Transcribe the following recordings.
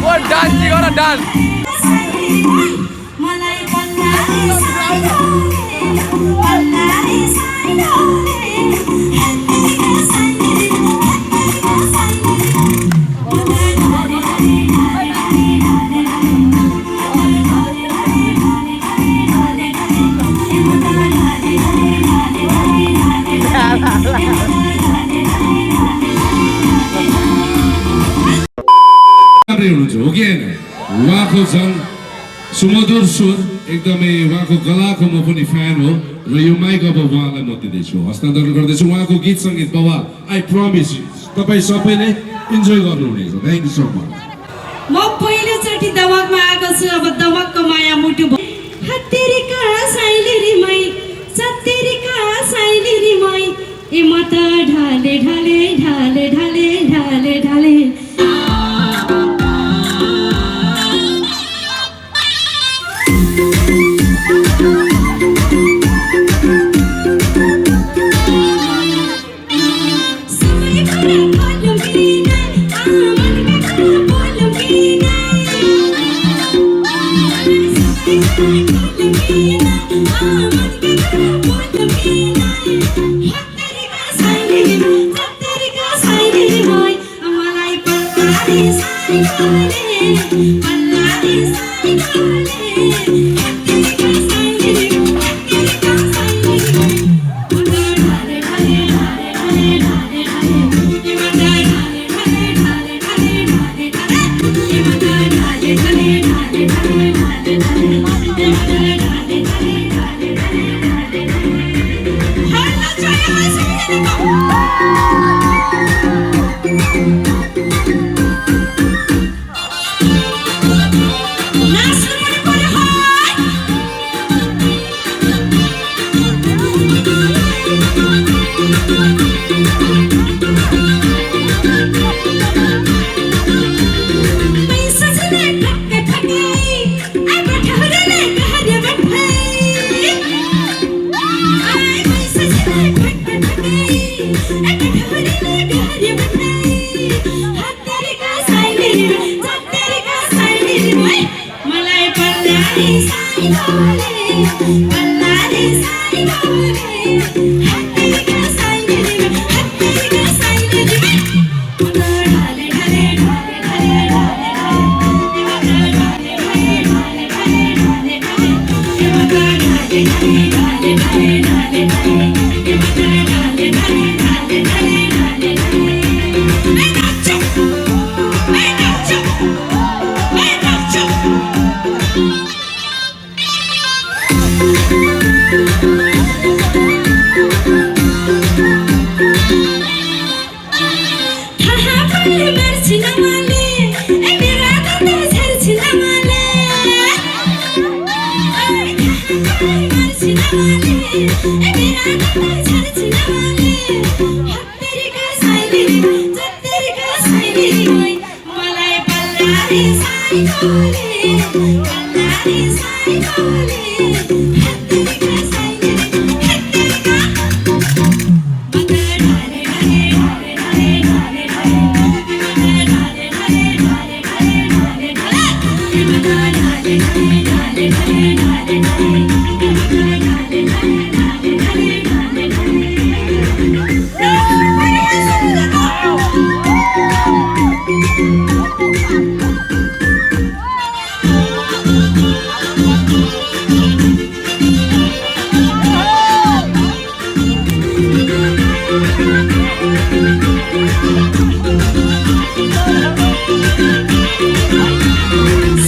What dance? You gotta dance. Again, उहाँको जन सुमधुर सुर एकदमै उहाँको गलाको म पनि फ्यान हो र यो माइक अब उहाँलाई म दिँदैछु हस्तान्तरण गर्दैछु उहाँको गीत सङ्गीत बवाल आई प्रमिस तपाईँ सबैले इन्जोय गर्नुहुनेछ थ्याङ्क यू सो मच म पहिलोचोटि दमकमा आएको छु अब दमकको माया मुटु हत्तेरीका साइलेरी मै सत्तेरीका साइलेरी मै ए म त ढाले ढाले ढाले ढाले ढाले ढाले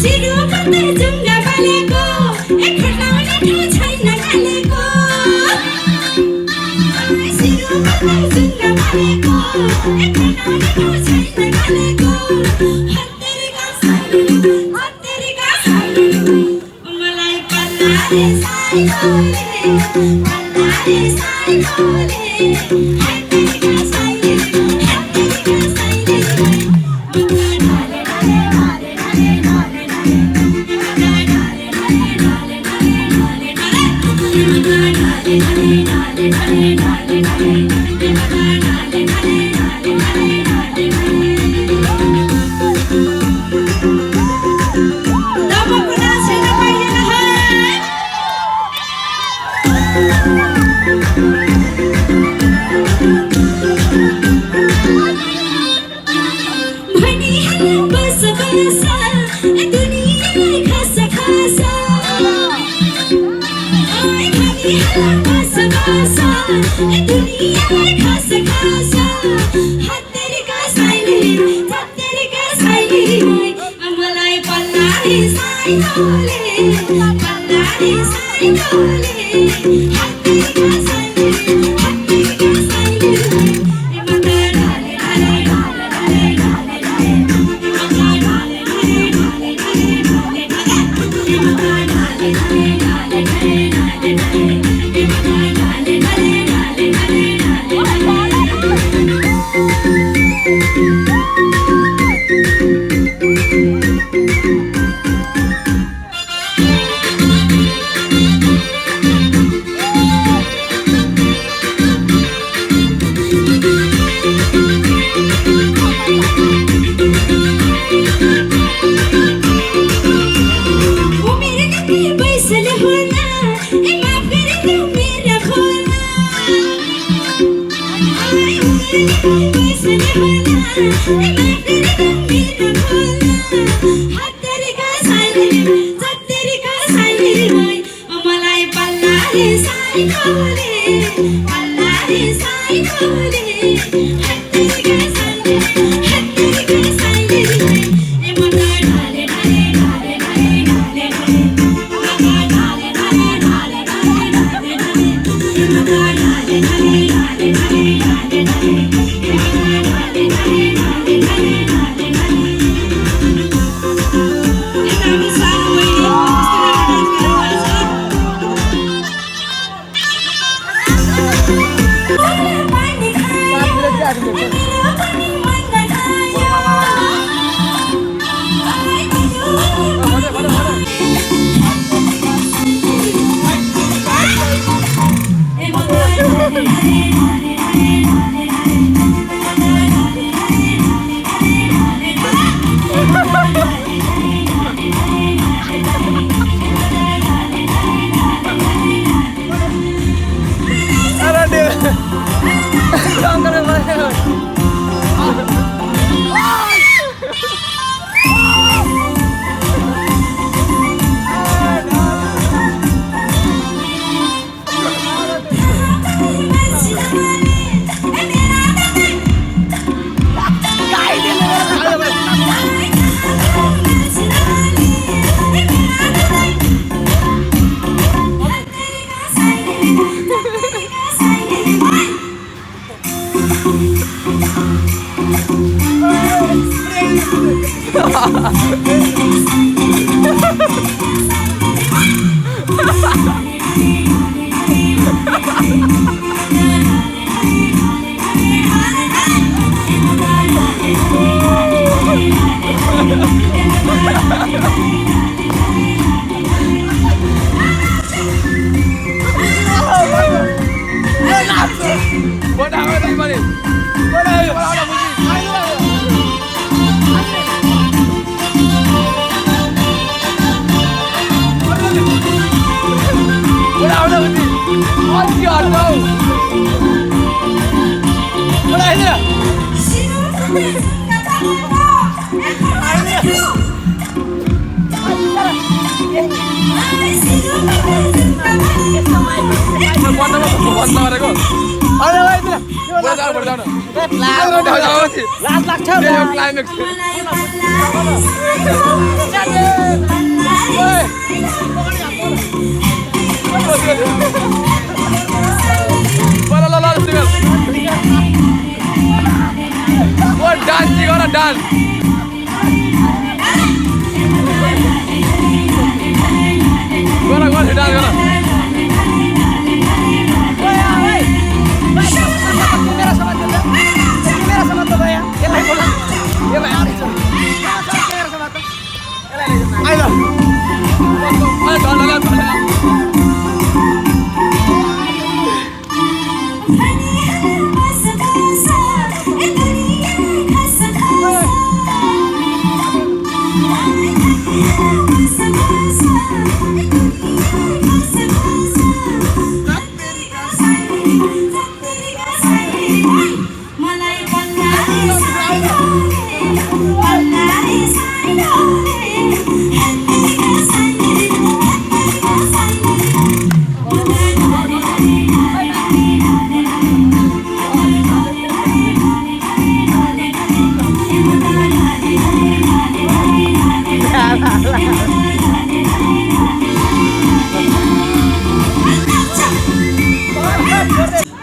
सिरुपते जुङ्गा बालेको एक खटाउने ठाउँ छ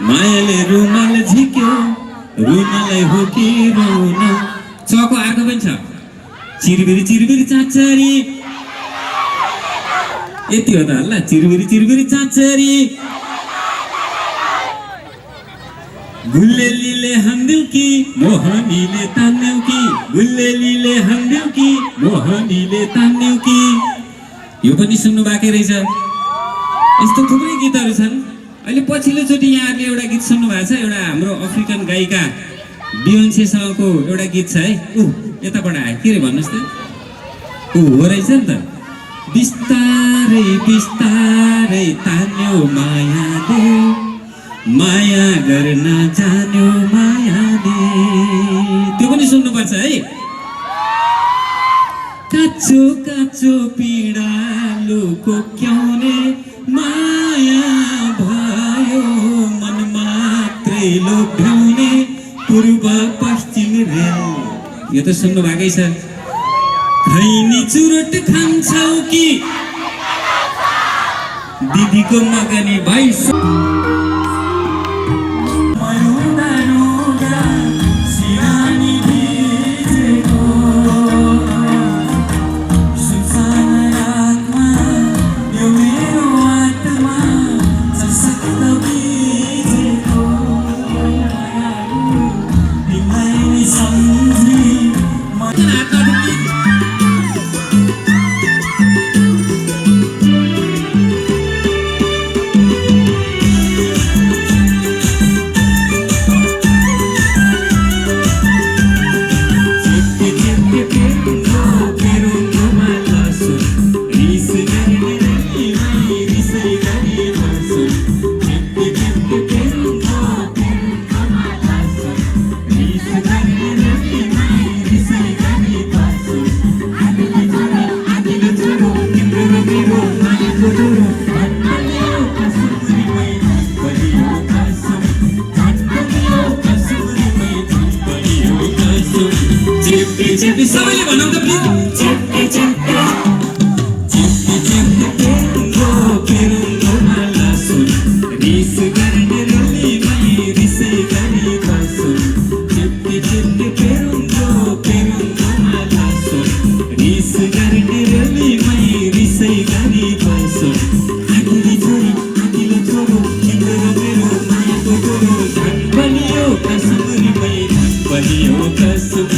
मायाले रुमाल झिक्यो रुनालाई हो कि रुन चको अर्को पनि छ चिरबिरी चिरबिरी चाचरी यति हो त ल चिरबिरी चिरबिरी चाचरी गुल्लेलीले हान्देऊ कि मोहनीले तान्देऊ कि गुल्लेलीले हान्देऊ कि मोहनीले तान्देऊ कि यो पनि सुन्नु बाँकी रहेछ यस्तो थुप्रै गीतहरू छन् अहिले पछिल्लोचोटि यहाँहरूले एउटा गीत सुन्नु भएको छ एउटा हाम्रो अफ्रिकन गायिका बियोन्सेसँगको एउटा गीत छ है यताबाट आयो के अरे भन्नुहोस् त हो रहेछ नि त बिस्तारै बिस्तारै तान्यो मायाले माया गर्न जान्यो मायाले त्यो पनि सुन्नुपर्छ है काचो काचो पीडालुको क्याउने माया भयो मन मात्रै लोभ्याउने पूर्व पश्चिम रेल यो त सुन्नु भएकै छ खैनी चुरोट खान्छौ कि दिदीको मगनी भाइ सबैले भनौँ त प्लिज चिप्पी चिप्पी चिप्पी चिप्पी पेरुङ्गो पेरुङ्गो माला सुन रिस गर्ने रलीमै रिसै गरी बसुन चिप्पी चिप्पी पेरुङ्गो पेरुङ्गो माला सुन रिस गर्ने रलीमै रिसै गरी बसुन आगिलो छोरो तिम्रो मेरो मायाको गोरो झन् बलियो कसुरीमै झन् बलियो कसु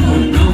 No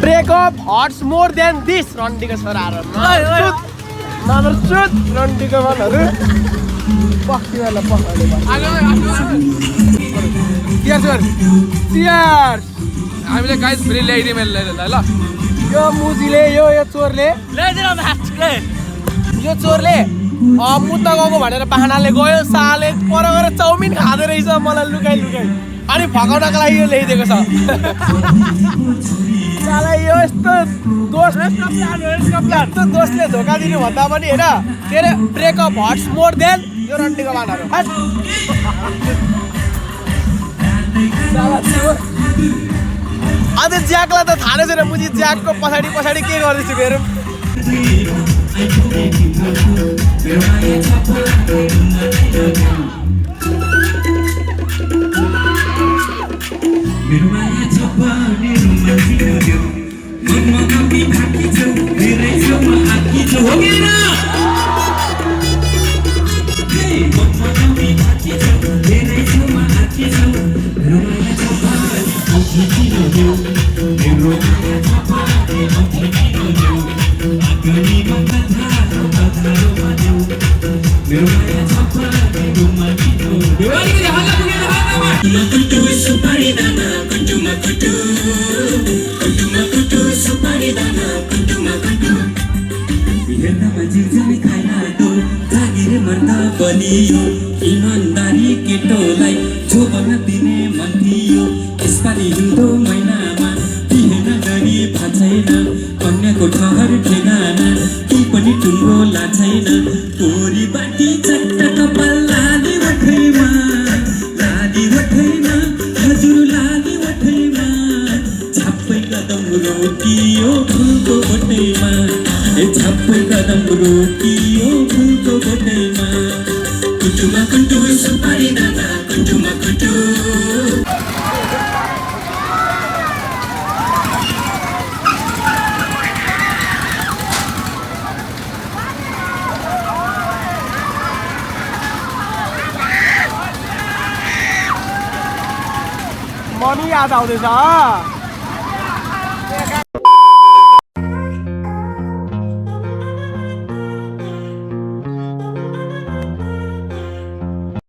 Breakup hurts more than this. रन्डीको छोराहरू नर्चुत रन्डीको मनहरू पक्किवाला पक्काले चियर्स हामीले गाइस फेरि ल्याइदियौँ यसलाई ल यो मुजीले यो चोरले ल्याइदिनु यो चोरले मुद्दा गएको भनेर बाहनाले गयो साले पर गएर चाउमिन खाँदो रहेछ मलाई लुकाइ अनि फकाउनको लागि यो ल्याइदिएको छ साला यो यस्तो दोषले धोका दिनु भन्दा पनि होइन तेरो ब्रेकअप हर्ट्स मोर देन यो रन्डीको बानहरू अन्त ज्याकलाई त थाहा नै छैन मुजी ज्याकको पछाडि के गर्दैछु हेरौँ मेरो माया छप्पने रुममा दियो मनमा कति भाकी छौ मेरै छेउमा आकी छौ हो कि होइन मनमा कति भाकी छौ मेरै छेउमा आकी छौ मेरो माया छप्पने औँठी किन देऊ मेरो माया छप्पने औँठी किन देऊ आगनीमा कथारोमा देऊ मेरो माया छप्पने रुममा किन देऊ अलिकति हल्ला पुगेन हातमा कुटु सुपारी दाना कुटुमा कुटु सुपारी दाना कुटुमा कुटु हेर्दामा जिउजमी खाइला तो जागिर मर्दा बलियो इमानदारी केटोलाई जोबन दिने मन थियो यसपालि हिउँदो महिनामा बिहेन गरी भाछैन कन्याको ठहर ठेगाना ती पनि टुङ्गो लाछैन पोरी बाटी चट्ट कपाल लाली वठैमा हजुर लाली वठैमा छाप्पै कदम रोकियो फुलको बोटैमा छाप्पै कदम रोकियो फुलको बोटैमा कुटुमा कुटु सुपारी दाना कुटुमा कुटु मनी याद आउँदैछ